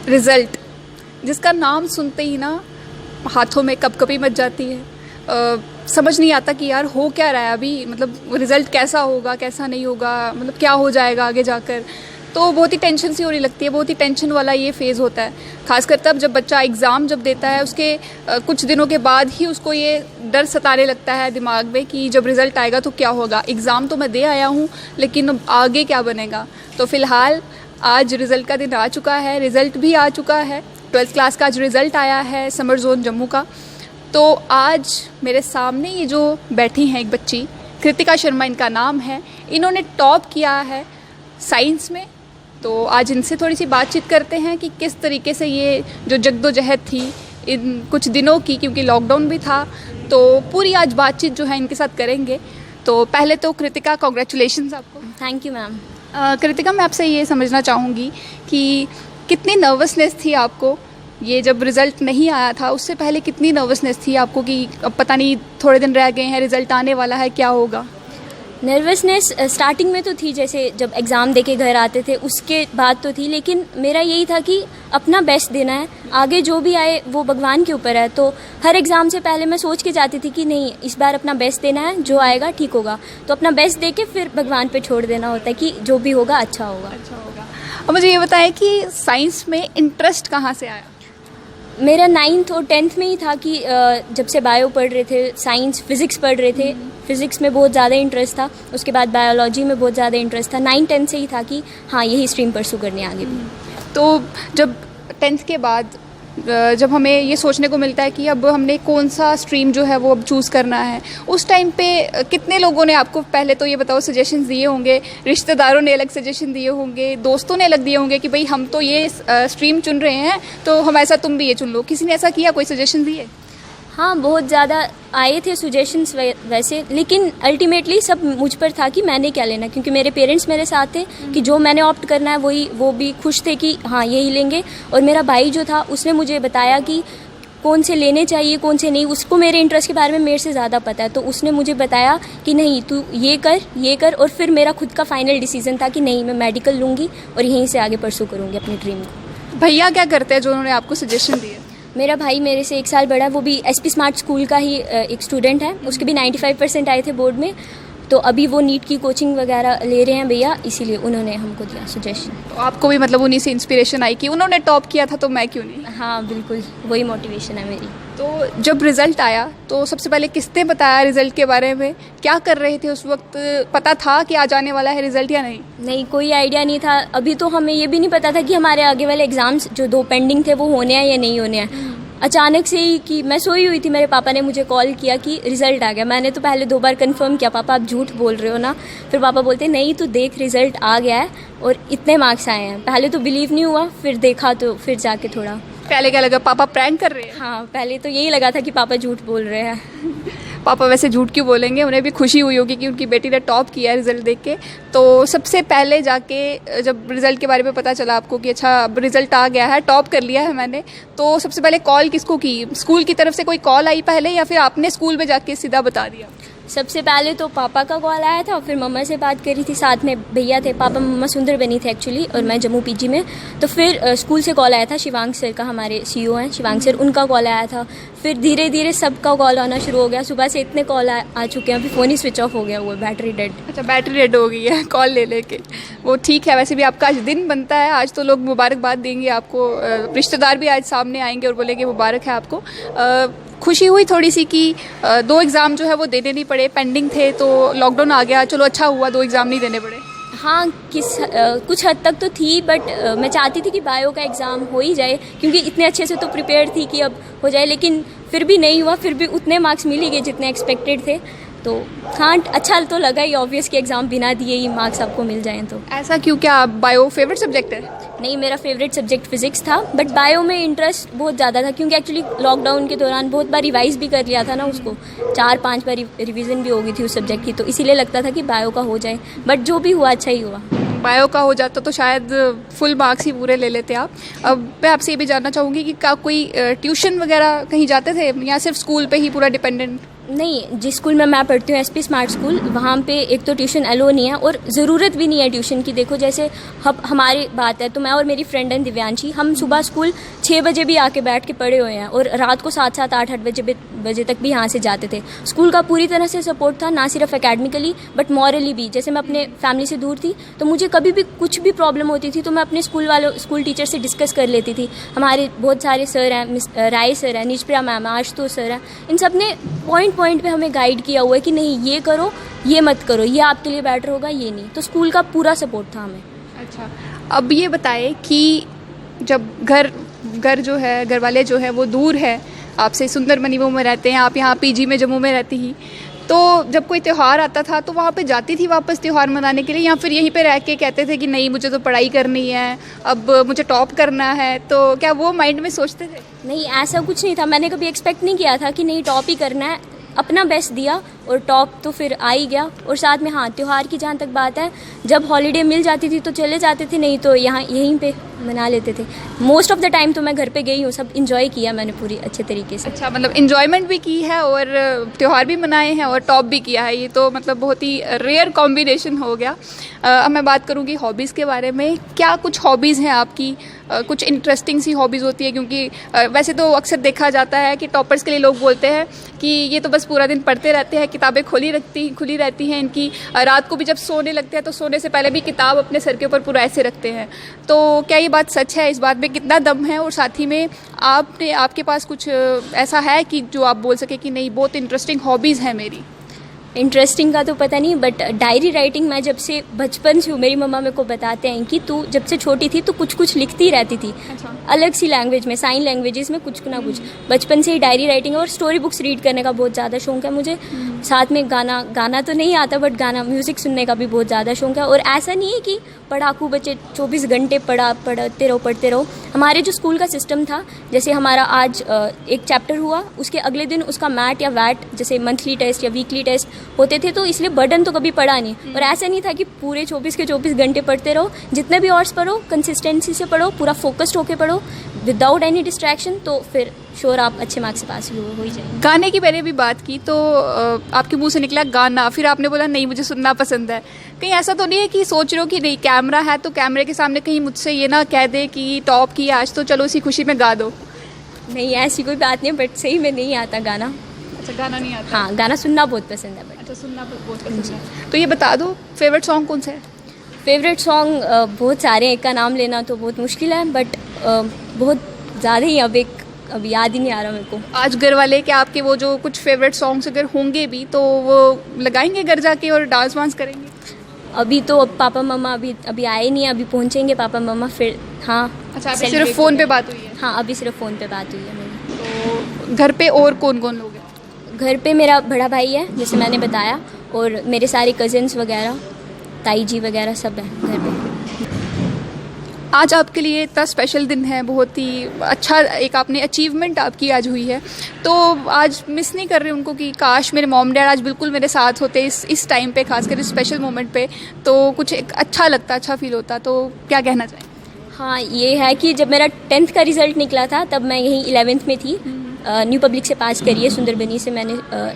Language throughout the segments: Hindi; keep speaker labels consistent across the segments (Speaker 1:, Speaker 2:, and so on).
Speaker 1: रिज़ल्ट, जिसका नाम सुनते ही ना हाथों में कपकपी मच जाती है। समझ नहीं आता कि यार हो क्या रहा है अभी, मतलब रिज़ल्ट कैसा होगा कैसा नहीं होगा, मतलब क्या हो जाएगा आगे जाकर। तो बहुत ही टेंशन सी होने लगती है, बहुत ही टेंशन वाला ये फेज़ होता है, खासकर तब जब बच्चा एग्ज़ाम जब देता है उसके कुछ दिनों के बाद ही उसको ये डर सताने लगता है दिमाग में कि जब रिज़ल्ट आएगा तो क्या होगा। एग्ज़ाम तो मैं दे आया हूँ लेकिन आगे क्या बनेगा। तो फ़िलहाल आज रिज़ल्ट का दिन आ चुका है, रिज़ल्ट भी आ चुका है। 12th क्लास का आज रिज़ल्ट आया है समर जोन जम्मू का। तो आज मेरे सामने ये जो बैठी हैं एक बच्ची, कृतिका शर्मा इनका नाम है, इन्होंने टॉप किया है साइंस में। तो आज इनसे थोड़ी सी बातचीत करते हैं कि किस तरीके से ये जो जद्दोजहद थी इन कुछ दिनों की, क्योंकि लॉकडाउन भी था, तो पूरी आज बातचीत जो है इनके साथ करेंगे। तो पहले तो कृतिका कॉन्ग्रेचुलेशंस आपको।
Speaker 2: Thank you ma'am.
Speaker 1: कृतिका, मैं आपसे ये समझना चाहूँगी कि कितनी नर्वसनेस थी आपको, ये जब रिज़ल्ट नहीं आया था उससे पहले कितनी नर्वसनेस थी आपको कि अब पता नहीं थोड़े दिन रह गए हैं, रिज़ल्ट आने वाला है, क्या होगा?
Speaker 2: नर्वसनेस स्टार्टिंग में तो थी, जैसे जब एग्ज़ाम देके घर आते थे उसके बाद तो थी, लेकिन मेरा यही था कि अपना बेस्ट देना है, आगे जो भी आए वो भगवान के ऊपर है। तो हर एग्ज़ाम से पहले मैं सोच के जाती थी कि नहीं, इस बार अपना बेस्ट देना है, जो आएगा ठीक होगा। तो अपना बेस्ट दे के फिर भगवान पे छोड़ देना होता है कि जो भी होगा अच्छा होगा।
Speaker 1: अब मुझे ये बताएं कि साइंस में इंटरेस्ट कहाँ से आया?
Speaker 2: मेरा 9th और 10th में ही था कि जब से बायो पढ़ रहे थे, साइंस फिज़िक्स पढ़ रहे थे, फिज़िक्स में बहुत ज़्यादा इंटरेस्ट था, उसके बाद बायोलॉजी में बहुत ज़्यादा इंटरेस्ट था। 9-10 से ही था कि हाँ यही स्ट्रीम परसू करनी आगे भी।
Speaker 1: तो जब 10th के बाद जब हमें ये सोचने को मिलता है कि अब हमने कौन सा स्ट्रीम जो है वो अब चूज़ करना है, उस टाइम पे कितने लोगों ने आपको पहले तो ये बताओ सजेशंस दिए होंगे? रिश्तेदारों ने अलग सजेशन दिए होंगे, दोस्तों ने अलग दिए होंगे कि भाई हम तो ये स्ट्रीम चुन रहे हैं तो हम ऐसा तुम भी ये चुन लो, किसी ने ऐसा किया, कोई सजेशन दिए?
Speaker 2: हाँ, बहुत ज़्यादा आए थे सजेशंस वैसे, लेकिन अल्टीमेटली सब मुझ पर था कि मैंने क्या लेना, क्योंकि मेरे पेरेंट्स मेरे साथ थे कि जो मैंने ऑप्ट करना है वही, वो भी खुश थे कि हाँ यही लेंगे। और मेरा भाई जो था उसने मुझे बताया कि कौन से लेने चाहिए कौन से नहीं, उसको मेरे इंटरेस्ट के बारे में मेरे से ज़्यादा पता है, तो उसने मुझे बताया कि नहीं तू ये कर। और फिर मेरा खुद का फाइनल डिसीजन था कि नहीं, मैं मेडिकल लूँगी और यहीं से आगे परसू करूँगी अपनी ड्रीम को।
Speaker 1: भैया क्या करते हैं जो उन्होंने आपको सजेशन दिए?
Speaker 2: मेरा भाई मेरे से 1 साल बड़ा है, वो भी एसपी स्मार्ट स्कूल का ही एक स्टूडेंट है, उसके भी 95% आए थे बोर्ड में। तो अभी वो नीट की कोचिंग वगैरह ले रहे हैं भैया, इसीलिए उन्होंने हमको दिया सजेशन।
Speaker 1: तो आपको भी मतलब उन्हीं से इंस्पिरेशन आई कि उन्होंने टॉप किया था तो मैं क्यों नहीं?
Speaker 2: हाँ बिल्कुल, वही मोटिवेशन है मेरी।
Speaker 1: तो जब रिज़ल्ट आया तो सबसे पहले किसने बताया रिज़ल्ट के बारे में? क्या कर रहे थे उस वक्त? पता था कि आज आने वाला है रिज़ल्ट या नहीं?
Speaker 2: नहीं, कोई आइडिया नहीं था। अभी तो हमें ये भी नहीं पता था कि हमारे आगे वाले एग्ज़ाम्स जो 2 पेंडिंग थे वो होने हैं या नहीं होने हैं। अचानक से ही कि मैं सोई हुई थी, मेरे पापा ने मुझे कॉल किया कि रिज़ल्ट आ गया। मैंने तो पहले 2 बार कंफर्म किया, पापा आप झूठ बोल रहे हो ना? फिर पापा बोलते नहीं तू देख रिज़ल्ट आ गया है और इतने मार्क्स आए हैं। पहले तो बिलीव नहीं हुआ, फिर देखा तो फिर जाके थोड़ा।
Speaker 1: पहले क्या लगा, पापा प्रैंक कर रहे हैं?
Speaker 2: हाँ, पहले तो यही लगा था कि पापा झूठ बोल रहे हैं।
Speaker 1: पापा वैसे झूठ क्यों बोलेंगे, उन्हें भी खुशी हुई होगी कि उनकी बेटी ने टॉप किया है रिज़ल्ट देख के। तो सबसे पहले जाके जब रिज़ल्ट के बारे में पता चला आपको कि अच्छा अब रिज़ल्ट आ गया है, टॉप कर लिया है मैंने, तो सबसे पहले कॉल किसको की? स्कूल की तरफ से कोई कॉल आई पहले या फिर आपने स्कूल में जाके सीधा बता दिया?
Speaker 2: सबसे पहले तो पापा का कॉल आया था, फिर मम्मा से बात करी थी, साथ में भैया थे। पापा मम्मा सुंदर बनी थे एक्चुअली और मैं जम्मू पीजी में। तो फिर स्कूल से कॉल आया था, शिवांग सर का, हमारे सीईओ हैं शिवांग सर, उनका कॉल आया था। फिर धीरे धीरे सबका कॉल आना शुरू हो गया। सुबह से इतने कॉल आ चुके हैं, अभी फ़ोन ही स्विच ऑफ हो गया हुआ है, बैटरी डेड।
Speaker 1: अच्छा, बैटरी डेड हो गई है कॉल ले लेके, वो ठीक है। वैसे भी आपका आज दिन बनता है, आज तो लोग मुबारकबाद देंगे आपको, रिश्तेदार भी आज सामने आएंगे और बोलेंगे मुबारक है आपको। खुशी हुई थोड़ी सी कि 2 एग्ज़ाम जो है वो देने नहीं पड़े, पेंडिंग थे तो लॉकडाउन आ गया, चलो अच्छा हुआ 2 एग्ज़ाम नहीं देने पड़े।
Speaker 2: हाँ, कुछ हद तक तो थी, बट मैं चाहती थी कि बायो का एग्ज़ाम हो ही जाए, क्योंकि इतने अच्छे से तो प्रिपेयर थी कि अब हो जाए, लेकिन फिर भी नहीं हुआ। फिर भी उतने मार्क्स मिल ही गए जितने एक्सपेक्टेड थे। तो हाँ, अच्छा तो लगा ही ऑब्वियस कि एग्ज़ाम बिना दिए ही मार्क्स आपको मिल जाएं। तो
Speaker 1: ऐसा क्यों, क्या बायो फेवरेट सब्जेक्ट है?
Speaker 2: नहीं, मेरा फेवरेट सब्जेक्ट फिज़िक्स था, बट बायो में इंटरेस्ट बहुत ज़्यादा था, क्योंकि एक्चुअली लॉकडाउन के दौरान बहुत बार रिवाइज़ भी कर लिया था ना उसको, 4-5 बार रिवीजन भी हो गई थी उस सब्जेक्ट की, तो इसीलिए लगता था कि बायो का हो जाए, बट जो भी हुआ अच्छा ही हुआ।
Speaker 1: बायो का हो जाता तो शायद फुल मार्क्स ही पूरे ले लेते आप। अब मैं आपसे ये भी जानना चाहूँगी कि क्या कोई ट्यूशन वगैरह कहीं जाते थे या सिर्फ स्कूल पे ही पूरा डिपेंडेंट?
Speaker 2: नहीं, जिस स्कूल में मैं पढ़ती हूँ एसपी स्मार्ट स्कूल, वहाँ पे एक तो ट्यूशन अलो नहीं है और ज़रूरत भी नहीं है ट्यूशन की। देखो जैसे हमारी बात है तो मैं और मेरी फ्रेंड हैं दिव्यांशी, हम सुबह स्कूल 6 बजे भी आके बैठ के पढ़े हुए हैं और रात को 7-7 8-8 बजे तक भी यहाँ से जाते थे। स्कूल का पूरी तरह से सपोर्ट था, ना सिर्फ एकेडमिकली बट मॉरली भी। जैसे मैं अपने फैमिली से दूर थी तो मुझे कभी भी कुछ भी प्रॉब्लम होती थी तो मैं अपने स्कूल टीचर से डिस्कस कर लेती थी। हमारे बहुत सारे सर हैं, मिस राय सर हैं, निजप्रिया मैम है, आशुतोष सर हैं, इन सब ने पॉइंट पे हमें गाइड किया हुआ है कि नहीं ये करो, ये मत करो, ये आपके लिए बेटर होगा, ये नहीं। तो स्कूल का पूरा सपोर्ट था हमें।
Speaker 1: अच्छा, अब ये बताएं कि जब घर जो है, घर वाले जो है वो दूर है आपसे, सुंदरबनी में रहते हैं, आप यहाँ पीजी में जम्मू में रहती ही, तो जब कोई त्यौहार आता था तो वहाँ पे जाती थी वापस त्यौहार मनाने के लिए, या फिर यहीं पे रह के कहते थे कि नहीं मुझे तो पढ़ाई करनी है, अब मुझे टॉप करना है, तो क्या वो माइंड में सोचते थे?
Speaker 2: नहीं, ऐसा कुछ नहीं था। मैंने कभी एक्सपेक्ट नहीं किया था कि नहीं टॉप ही करना है। अपना बेस्ट दिया और टॉप तो फिर आ ही गया। और साथ में हाँ, त्यौहार की जहाँ तक बात है, जब हॉलीडे मिल जाती थी तो चले जाते थे, नहीं तो यहीं पे मना लेते थे। मोस्ट ऑफ द टाइम तो मैं घर पे गई हूँ, सब इंजॉय किया मैंने पूरी अच्छे तरीके से।
Speaker 1: अच्छा, मतलब इंजॉयमेंट भी की है और त्यौहार भी मनाए हैं और टॉप भी किया है, ये तो मतलब बहुत ही रेयर कॉम्बिनेशन हो गया। अब मैं बात करूँगी हॉबीज़ के बारे में। क्या कुछ हॉबीज़ हैं आपकी, कुछ इंटरेस्टिंग सी हॉबीज़ होती है? क्योंकि वैसे तो अक्सर देखा जाता है कि टॉपर्स के लिए लोग बोलते हैं कि ये तो बस पूरा दिन पढ़ते रहते हैं, किताबें खुली रहती हैं इनकी, रात को भी जब सोने लगते हैं तो सोने से पहले भी किताब अपने सर के ऊपर पूरा ऐसे रखते हैं। तो क्या ये बात सच है? इस बात में कितना दम है? और साथ ही में आपके पास कुछ ऐसा है कि जो आप बोल सके कि नहीं बहुत इंटरेस्टिंग हॉबीज़ है मेरी?
Speaker 2: इंटरेस्टिंग का तो पता नहीं, बट डायरी राइटिंग मैं जब से बचपन से हूँ, मेरी मम्मा मेरे को बताते हैं कि तू जब से छोटी थी तो कुछ लिखती रहती थी।
Speaker 1: अच्छा।
Speaker 2: अलग सी लैंग्वेज में, साइन लैंग्वेजेस में कुछ ना कुछ। बचपन से ही डायरी राइटिंग और स्टोरी बुक्स रीड करने का बहुत ज़्यादा शौक है मुझे। साथ में गाना तो नहीं आता, बट म्यूज़िक सुनने का भी बहुत ज़्यादा शौक है। और ऐसा नहीं है कि पढ़ाकू बच्चे 24 घंटे पढ़ते रहो। हमारे जो स्कूल का सिस्टम था, जैसे हमारा आज एक चैप्टर हुआ, उसके अगले दिन उसका मैट या वैट, जैसे मंथली टेस्ट या वीकली टेस्ट होते थे, तो इसलिए बर्डन तो कभी पड़ा नहीं। और ऐसा नहीं था कि पूरे 24 के 24 घंटे पढ़ते रहो। जितने भी आवर्स पढ़ो, कंसिस्टेंसी से पढ़ो, पूरा फोकस्ड होके पढ़ो, विदाउट एनी डिस्ट्रैक्शन, तो फिर श्योर आप अच्छे मार्क्स से पास हो ही जाएंगे।
Speaker 1: गाने की मैंने भी बात की तो आपके मुंह से निकला गाना, फिर आपने बोला नहीं मुझे सुनना पसंद है। कहीं ऐसा तो नहीं है कि सोच रहे हो कि नहीं कैमरा है तो कैमरे के सामने कहीं मुझसे ये ना कह दे कि टॉप की आज तो चलो इसी खुशी में गा दो?
Speaker 2: नहीं, ऐसी कोई बात नहीं, बट सही में नहीं आता गाना।
Speaker 1: अच्छा, गाना नहीं आता?
Speaker 2: हाँ, गाना सुनना बहुत पसंद है। बट
Speaker 1: अच्छा, सुनना बहुत पसंद है। तो ये बता दो फेवरेट सॉन्ग कौन सा है?
Speaker 2: फेवरेट सॉन्ग बहुत सारे हैं, एक का नाम लेना तो बहुत मुश्किल है, बट बहुत ज़्यादा ही अब याद ही नहीं आ रहा मेरे को।
Speaker 1: आज घर वाले क्या आपके वो जो कुछ फेवरेट सॉन्ग्स अगर होंगे भी तो वो लगाएंगे घर जाके और डांस वांस करेंगे?
Speaker 2: अभी तो पापा मम्मा अभी आए नहीं है, अभी पहुंचेंगे पापा मम्मा फिर। हाँ।
Speaker 1: अच्छा, अभी सिर्फ फ़ोन पे बात हुई है?
Speaker 2: हाँ, अभी सिर्फ फ़ोन पे बात हुई है मेरी।
Speaker 1: तो घर पे और कौन कौन लोग हैं?
Speaker 2: घर पे मेरा बड़ा भाई है, जैसे मैंने बताया, और मेरे सारे कज़न्स वगैरह, ताई जी वगैरह सब हैं घर पे।
Speaker 1: आज आपके लिए इतना स्पेशल दिन है, बहुत ही अच्छा एक आपने अचीवमेंट आपकी आज हुई है, तो आज मिस नहीं कर रहे उनको कि काश मेरे मॉम डैड आज बिल्कुल मेरे साथ होते इस टाइम पे, खासकर इस स्पेशल मोमेंट पे, तो कुछ एक अच्छा लगता, अच्छा फील होता, तो क्या कहना चाहेंगे?
Speaker 2: हाँ, ये है कि जब मेरा 10th का रिज़ल्ट निकला था तब मैं यहीं 11th में थी। न्यू पब्लिक से पास करी है, सुंदरबनी से मैंने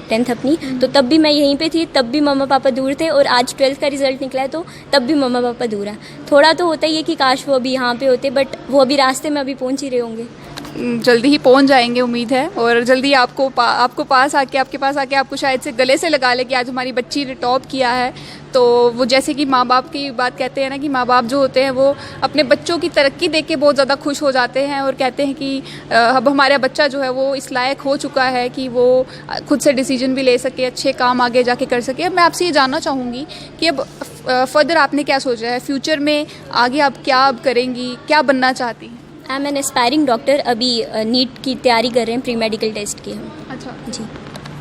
Speaker 2: 10th अपनी, तो तब भी मैं यहीं पे थी, तब भी मम्मा पापा दूर थे। और आज 12th का रिज़ल्ट निकला है तो तब भी मम्मा पापा दूर हैं। थोड़ा तो होता ही है कि काश वो अभी यहाँ पे होते, बट वो अभी रास्ते में अभी पहुँच ही रहे होंगे।
Speaker 1: जल्दी ही पहुंच जाएंगे उम्मीद है, और जल्दी आपके पास आके आपको शायद से गले से लगा ले कि आज हमारी बच्ची ने टॉप किया है। तो वो जैसे कि माँ बाप की बात कहते हैं ना कि माँ बाप जो होते हैं वो अपने बच्चों की तरक्की देख के बहुत ज़्यादा खुश हो जाते हैं और कहते हैं कि अब हमारा बच्चा जो है वो इस लायक हो चुका है कि वो खुद से डिसीजन भी ले सके, अच्छे काम आगे जाके कर सके। मैं आपसे ये जानना चाहूँगी कि अब फर्दर आपने क्या सोचा है फ्यूचर में, आगे आप क्या करेंगी, क्या बनना चाहती हैं?
Speaker 2: I am an aspiring doctor. अभी नीट की तैयारी कर रहे हैं, प्री मेडिकल टेस्ट की हम।
Speaker 1: अच्छा
Speaker 2: जी।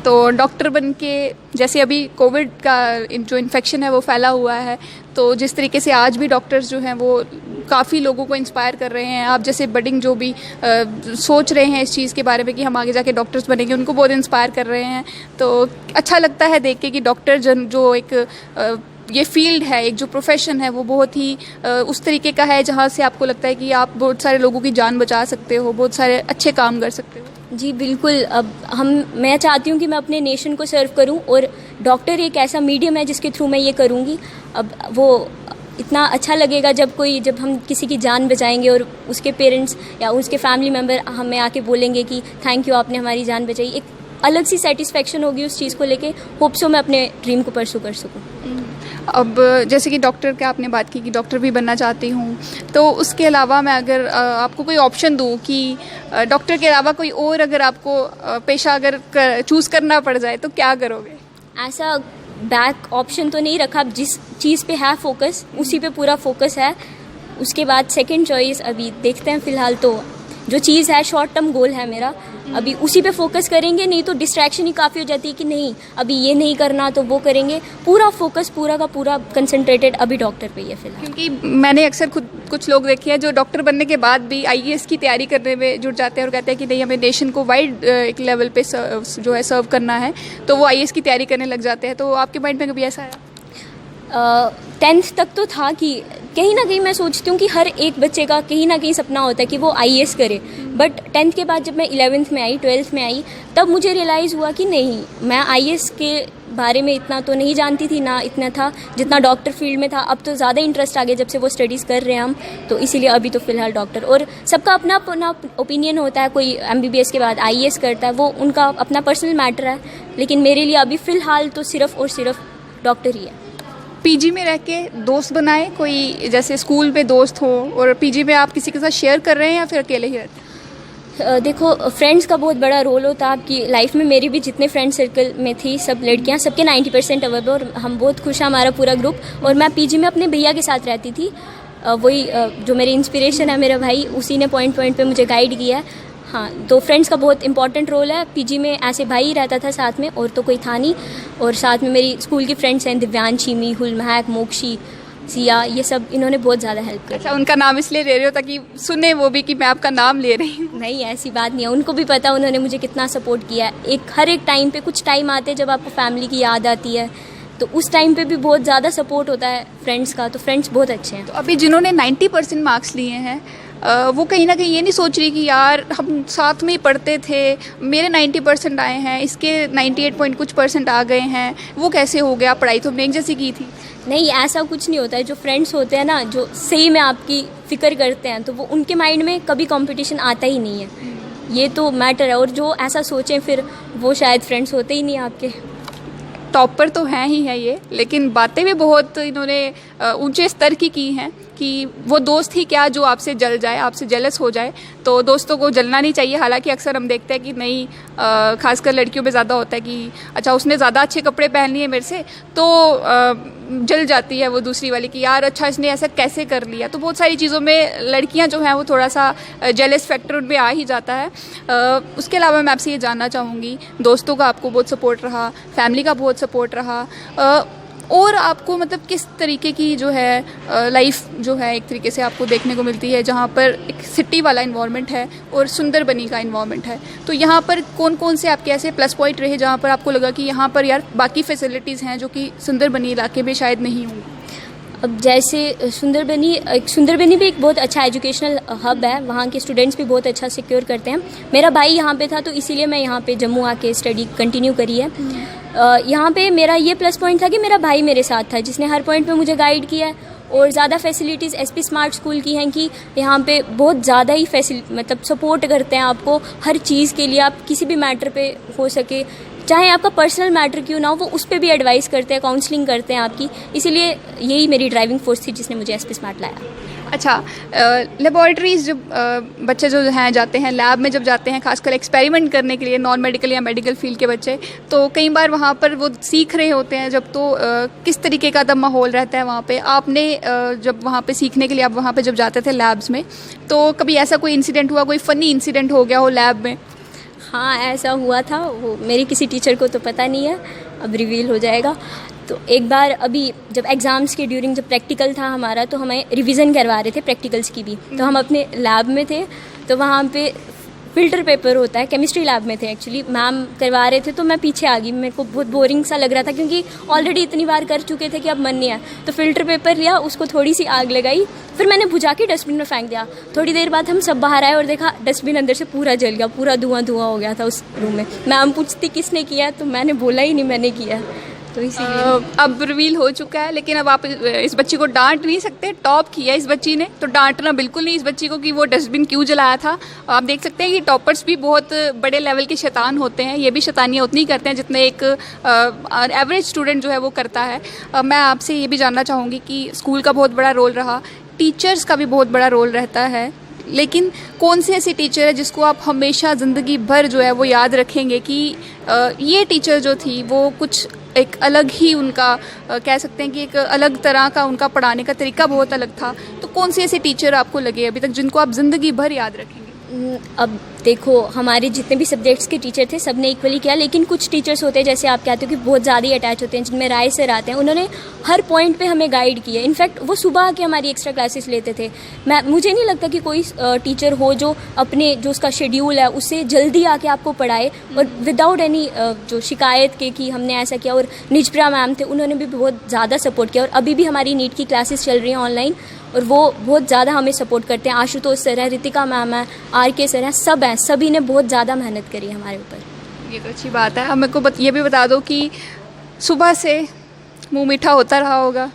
Speaker 1: तो डॉक्टर बन के, जैसे अभी कोविड का जो इन्फेक्शन है वो फैला हुआ है, तो जिस तरीके से आज भी डॉक्टर्स जो हैं वो काफ़ी लोगों को इंस्पायर कर रहे हैं, आप जैसे बडिंग जो भी सोच रहे हैं इस चीज़ के बारे में कि हम आगे जाके डॉक्टर्स बनेंगे, उनको बहुत इंस्पायर कर रहे हैं। तो अच्छा लगता है देख के कि डॉक्टर जो एक ये फील्ड है, एक जो प्रोफेशन है वो बहुत ही उस तरीके का है जहाँ से आपको लगता है कि आप बहुत सारे लोगों की जान बचा सकते हो, बहुत सारे अच्छे काम कर सकते हो।
Speaker 2: जी बिल्कुल। मैं चाहती हूँ कि मैं अपने नेशन को सर्व करूँ, और डॉक्टर एक ऐसा मीडियम है जिसके थ्रू मैं ये करूँगी। अब वो इतना अच्छा लगेगा जब हम किसी की जान बचाएंगे और उसके पेरेंट्स या उसके फैमिली मेम्बर हमें आके बोलेंगे कि थैंक यू, आपने हमारी जान बचाई। एक अलग सी सेटिस्फेक्शन होगी उस चीज़ को लेके। होप सो मैं अपने ड्रीम को परसू कर सकूँ।
Speaker 1: अब जैसे कि डॉक्टर का आपने बात की कि डॉक्टर भी बनना चाहती हूँ, तो उसके अलावा मैं अगर आपको कोई ऑप्शन दूँ कि डॉक्टर के अलावा कोई और अगर आपको पेशा अगर चूज़ करना पड़ जाए तो क्या करोगे?
Speaker 2: ऐसा बैक ऑप्शन तो नहीं रखा। जिस चीज़ पे है फोकस उसी पे पूरा फोकस है। उसके बाद सेकंड चॉइस अभी देखते हैं। फ़िलहाल तो जो चीज़ है शॉर्ट टर्म गोल है मेरा, अभी उसी पे फोकस करेंगे। नहीं तो डिस्ट्रैक्शन ही काफ़ी हो जाती है कि नहीं अभी ये नहीं करना तो वो करेंगे। पूरा फोकस पूरा का पूरा कंसंट्रेटेड अभी डॉक्टर पे ही है फ़िलहाल।
Speaker 1: क्योंकि मैंने अक्सर खुद कुछ लोग देखे हैं जो डॉक्टर बनने के बाद भी आईएएस की तैयारी करने में जुट जाते हैं और कहते हैं कि नहीं हमें नेशन को वाइड एक लेवल पे जो है सर्व करना है, तो वो आईएएस की तैयारी करने लग जाते हैं। तो आपके माइंड में कभी ऐसा आया?
Speaker 2: 10th तक तो था कि कहीं ना कहीं मैं सोचती हूँ कि हर एक बच्चे का कहीं ना कहीं सपना होता है कि वो आईएएस करे। बट 10th के बाद जब मैं 11th में आई, 12th में आई, तब मुझे रियलाइज़ हुआ कि नहीं, मैं आईएएस के बारे में इतना तो नहीं जानती थी, ना इतना था जितना डॉक्टर फील्ड में था। अब तो ज़्यादा इंटरेस्ट आ गया जब से वो स्टडीज़ कर रहे हैं हम, तो इसीलिए अभी तो फ़िलहाल डॉक्टर। और सबका अपना अपना ओपिनियन होता है। कोई एमबीबीएस के बाद आईएएस करता है, वो उनका अपना पर्सनल मैटर है। लेकिन मेरे लिए अभी फ़िलहाल तो सिर्फ़ और सिर्फ डॉक्टर ही है।
Speaker 1: पीजी में रह के दोस्त बनाए कोई, जैसे स्कूल में दोस्त हो और पीजी में आप किसी के साथ शेयर कर रहे हैं या फिर अकेले ही रहते हैं?
Speaker 2: देखो, फ्रेंड्स का बहुत बड़ा रोल होता है आपकी लाइफ में। मेरी भी जितने फ्रेंड सर्कल में थी सब लड़कियां, सबके 90% अवेलेबल, और हम बहुत खुश हैं, हमारा पूरा ग्रुप। और मैं पीजी में अपने भैया के साथ रहती थी। वही जो मेरी इंस्पिरेशन है, मेरा भाई, उसी ने पॉइंट पे मुझे गाइड किया है। हाँ, तो फ्रेंड्स का बहुत इंपॉर्टेंट रोल है। पीजी में ऐसे भाई ही रहता था साथ में, और तो कोई था नहीं। और साथ में मेरी स्कूल की फ्रेंड्स हैं, दिव्यांशी, मीहुल, महक, मोक्षी, सिया, ये सब, इन्होंने बहुत ज़्यादा हेल्प करी।
Speaker 1: अच्छा, उनका नाम इसलिए ले रहे हो ताकि सुने वो भी कि मैं आपका नाम ले रही हूँ?
Speaker 2: नहीं, ऐसी बात नहीं है। उनको भी पता उन्होंने मुझे कितना सपोर्ट किया है। हर एक टाइम पे कुछ टाइम आते हैं जब आपको फैमिली की याद आती है, तो उस टाइम पे भी बहुत ज़्यादा सपोर्ट होता है फ्रेंड्स का। तो फ्रेंड्स बहुत अच्छे हैं।
Speaker 1: तो अभी जिन्होंने 90% मार्क्स लिए हैं, वो कहीं ना कहीं ये नहीं सोच रही कि यार हम साथ में ही पढ़ते थे, मेरे 90% आए हैं, इसके 98 पॉइंट कुछ % आ गए हैं, वो कैसे हो गया? पढ़ाई तो हमने एक जैसी की थी।
Speaker 2: नहीं, ऐसा कुछ नहीं होता है। जो फ्रेंड्स होते हैं ना, जो सही में आपकी फ़िक्र करते हैं, तो वो उनके माइंड में कभी कंपटीशन आता ही नहीं है। ये तो मैटर है। और जो ऐसा सोचें फिर वो शायद फ्रेंड्स होते ही नहीं आपके।
Speaker 1: टॉपर तो हैं ही है ये, लेकिन बातें भी बहुत इन्होंने ऊंचे स्तर की हैं कि वो दोस्त ही क्या जो आपसे जल जाए, आपसे जेलस हो जाए। तो दोस्तों को जलना नहीं चाहिए। हालांकि अक्सर हम देखते हैं कि नहीं, खासकर लड़कियों में ज़्यादा होता है कि अच्छा उसने ज़्यादा अच्छे कपड़े पहन लिए मेरे से, तो जल जाती है वो दूसरी वाली कि यार अच्छा इसने ऐसा कैसे कर लिया। तो बहुत सारी चीज़ों में लड़कियां जो हैं वो थोड़ा सा जेलस फैक्टर उनमें आ ही जाता है। उसके अलावा मैं आपसे ये जानना चाहूँगी, दोस्तों का आपको बहुत सपोर्ट रहा, फैमिली का बहुत सपोर्ट रहा, और आपको मतलब किस तरीके की जो है लाइफ जो है एक तरीके से आपको देखने को मिलती है, जहाँ पर एक सिटी वाला इन्वायरमेंट है और सुंदरबनी का इन्वायरमेंट है। तो यहाँ पर कौन कौन से आपके ऐसे प्लस पॉइंट रहे जहाँ पर आपको लगा कि यहाँ पर यार बाकी फैसिलिटीज़ हैं जो कि सुंदरबनी इलाके में शायद नहीं होंगी?
Speaker 2: अब जैसे सुंदरबनी भी एक बहुत अच्छा एजुकेशनल हब है। वहाँ के स्टूडेंट्स भी बहुत अच्छा सिक्योर करते हैं। मेरा भाई यहाँ पे था, तो इसीलिए मैं यहाँ पे जम्मू आके स्टडी कंटिन्यू करी है। यहाँ पे मेरा ये प्लस पॉइंट था कि मेरा भाई मेरे साथ था, जिसने हर पॉइंट पे मुझे गाइड किया है। और ज़्यादा फैसिलिटीज़ एसपी स्मार्ट स्कूल की हैं कि यहाँ पे बहुत ज़्यादा ही मतलब सपोर्ट करते हैं आपको हर चीज़ के लिए। आप किसी भी मैटर पे हो सके, चाहे आपका पर्सनल मैटर क्यों ना हो, वो उस पर भी एडवाइस करते हैं, काउंसलिंग करते हैं आपकी। इसीलिए यही मेरी ड्राइविंग फोर्स थी जिसने मुझे एसपी स्मार्ट लाया।
Speaker 1: अच्छा, लेबॉरेटरीज जब बच्चे जो हैं जाते हैं, लैब में जब जाते हैं, खासकर एक्सपेरिमेंट करने के लिए, नॉन मेडिकल या मेडिकल फील्ड के बच्चे, तो कई बार वहाँ पर वो सीख रहे होते हैं जब, तो किस तरीके का तब माहौल रहता है वहाँ पे? आपने जब वहाँ पे सीखने के लिए आप वहाँ पे जब जाते थे लैब्स में, तो कभी ऐसा कोई इंसिडेंट हुआ, कोई फ़नी इंसिडेंट हो गया हो लैब में?
Speaker 2: हाँ, ऐसा हुआ था। वो मेरी किसी टीचर को तो पता नहीं है, अब रिवील हो जाएगा। तो एक बार अभी जब एग्ज़ाम्स के ड्यूरिंग जब प्रैक्टिकल था हमारा, तो हमें रिवीजन करवा रहे थे प्रैक्टिकल्स की भी। तो हम अपने लैब में थे, तो वहाँ पे फ़िल्टर पेपर होता है, केमिस्ट्री लैब में थे एक्चुअली, मैम करवा रहे थे तो मैं पीछे आ गई। मेरे को बहुत बोरिंग सा लग रहा था क्योंकि ऑलरेडी इतनी बार कर चुके थे कि अब मन नहीं आया। तो फ़िल्टर पेपर लिया, उसको थोड़ी सी आग लगाई, फिर मैंने बुझा के डस्टबिन में फेंक दिया। थोड़ी देर बाद हम सब बाहर आए और देखा डस्टबिन अंदर से पूरा जल गया, पूरा धुआं धुआं हो गया था उस रूम में। मैम पूछती किसने किया, तो मैंने बोला ही नहीं मैंने किया। तो इसीलिए
Speaker 1: अब रिवील हो चुका है, लेकिन अब आप इस बच्ची को डांट नहीं सकते। टॉप किया इस बच्ची ने, तो डांटना बिल्कुल नहीं इस बच्ची को कि वो डस्टबिन क्यों जलाया था। आप देख सकते हैं कि टॉपर्स भी बहुत बड़े लेवल के शैतान होते हैं। ये भी शैतानियाँ उतनी करते हैं जितने एक एवरेज स्टूडेंट जो है वो करता है। मैं आपसे ये भी जानना चाहूँगी कि स्कूल का बहुत बड़ा रोल रहा, टीचर्स का भी बहुत बड़ा रोल रहता है, लेकिन कौन सी ऐसी टीचर है जिसको आप हमेशा ज़िंदगी भर जो है वो याद रखेंगे कि ये टीचर जो थी वो कुछ एक अलग ही उनका कह सकते हैं कि एक अलग तरह का उनका पढ़ाने का तरीका बहुत अलग था। तो कौन सी ऐसी टीचर आपको लगे अभी तक जिनको आप ज़िंदगी भर याद रखेंगे?
Speaker 2: अब देखो, हमारे जितने भी सब्जेक्ट्स के टीचर थे सब ने इक्वली किया, लेकिन कुछ टीचर्स होते हैं जैसे आप कहते हो कि बहुत ज़्यादा ही अटैच होते हैं, जिनमें राय सर आते हैं। उन्होंने हर पॉइंट पे हमें गाइड किया। इनफैक्ट वो सुबह आके हमारी एक्स्ट्रा क्लासेस लेते थे। मुझे नहीं लगता कि कोई टीचर हो जो अपने जो उसका शेड्यूल है उससे जल्दी आके आपको पढ़ाए और विदाउट एनी जो शिकायत के कि हमने ऐसा किया। और निजप्रा मैम थे, उन्होंने भी बहुत ज़्यादा सपोर्ट किया। और अभी भी हमारी नीट की क्लासेस चल रही हैं ऑनलाइन और वो बहुत ज़्यादा हमें सपोर्ट करते हैं। आशुतोष सर है, रितिका मैम है, RK सर हैं, सब हैं, सभी ने बहुत ज़्यादा मेहनत करी है हमारे ऊपर।
Speaker 1: ये तो अच्छी बात है। अब मेरे को ये भी बता दो कि सुबह से मुंह मीठा होता रहा होगा,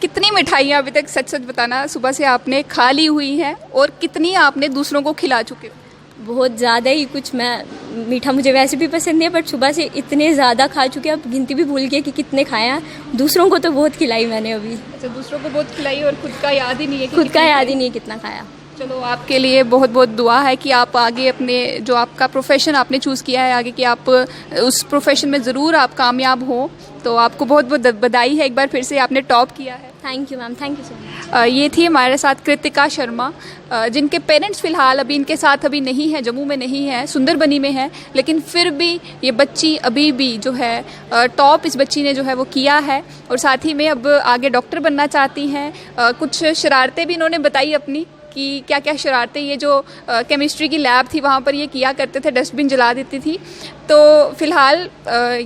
Speaker 1: कितनी मिठाइयाँ अभी तक सच सच बताना सुबह से आपने खा ली हुई हैं और कितनी आपने दूसरों को खिला चुके हो?
Speaker 2: बहुत ज़्यादा ही कुछ। मैं मीठा मुझे वैसे भी पसंद है, बट सुबह से इतने ज़्यादा खा चुके हैं, अब गिनती भी भूल गई कि कितने खाए हैं। दूसरों को तो बहुत खिलाई मैंने अभी।
Speaker 1: अच्छा, दूसरों को बहुत खिलाई और खुद का याद ही नहीं है कि
Speaker 2: खुद का याद ही नहीं कितना खाया।
Speaker 1: चलो, आपके लिए बहुत बहुत दुआ है कि आप आगे अपने जो आपका प्रोफेशन आपने चूज़ किया है आगे कि आप उस प्रोफेशन में ज़रूर आप कामयाब हो। तो आपको बहुत बहुत बधाई है, एक बार फिर से आपने टॉप किया है।
Speaker 2: Thank you ma'am, thank you so much.
Speaker 1: ये थी हमारे साथ कृतिका शर्मा, जिनके पेरेंट्स फ़िलहाल अभी इनके साथ अभी नहीं है, जम्मू में नहीं है, सुंदरबनी में है, लेकिन फिर भी ये बच्ची अभी भी जो है टॉप इस बच्ची ने जो है वो किया है। और साथ ही में अब आगे डॉक्टर बनना चाहती हैं। कुछ शरारतें भी इन्होंने बताई अपनी कि क्या क्या शरारतें ये जो केमिस्ट्री की लैब थी वहाँ पर ये किया करते थे, डस्टबिन जला देती थी। तो फ़िलहाल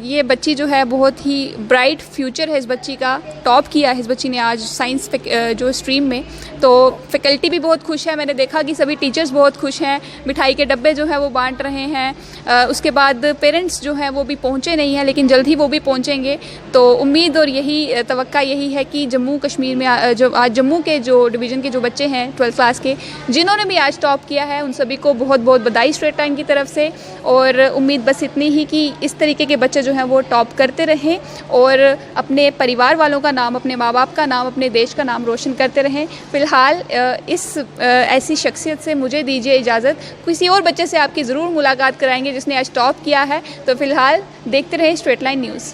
Speaker 1: ये बच्ची जो है बहुत ही ब्राइट फ्यूचर है इस बच्ची का, टॉप किया है इस बच्ची ने आज साइंस जो स्ट्रीम में। तो फैकल्टी भी बहुत खुश है, मैंने देखा कि सभी टीचर्स बहुत खुश हैं, मिठाई के डब्बे जो है वो बांट रहे हैं। उसके बाद पेरेंट्स जो हैं वो भी पहुँचे नहीं हैं, लेकिन जल्द ही वो भी पहुँचेंगे। तो उम्मीद और यही तवक्का यही है कि जम्मू कश्मीर में जो आज जम्मू के जो डिवीज़न के जो बच्चे हैं 12th क्लास के, जिन्होंने भी आज टॉप किया है, उन सभी को बहुत बहुत बधाई स्ट्रेट टाइम की तरफ से। और उम्मीद बस इतनी ही कि इस तरीके के बच्चे जो हैं वो टॉप करते रहें और अपने परिवार वालों का नाम, अपने माँ बाप का नाम, अपने देश का नाम रोशन करते रहें। फ़िलहाल इस ऐसी शख्सियत से मुझे दीजिए इजाज़त। किसी और बच्चे से आपकी ज़रूर मुलाकात कराएंगे जिसने आज टॉप किया है। तो फ़िलहाल देखते रहें स्ट्रेट लाइन न्यूज़।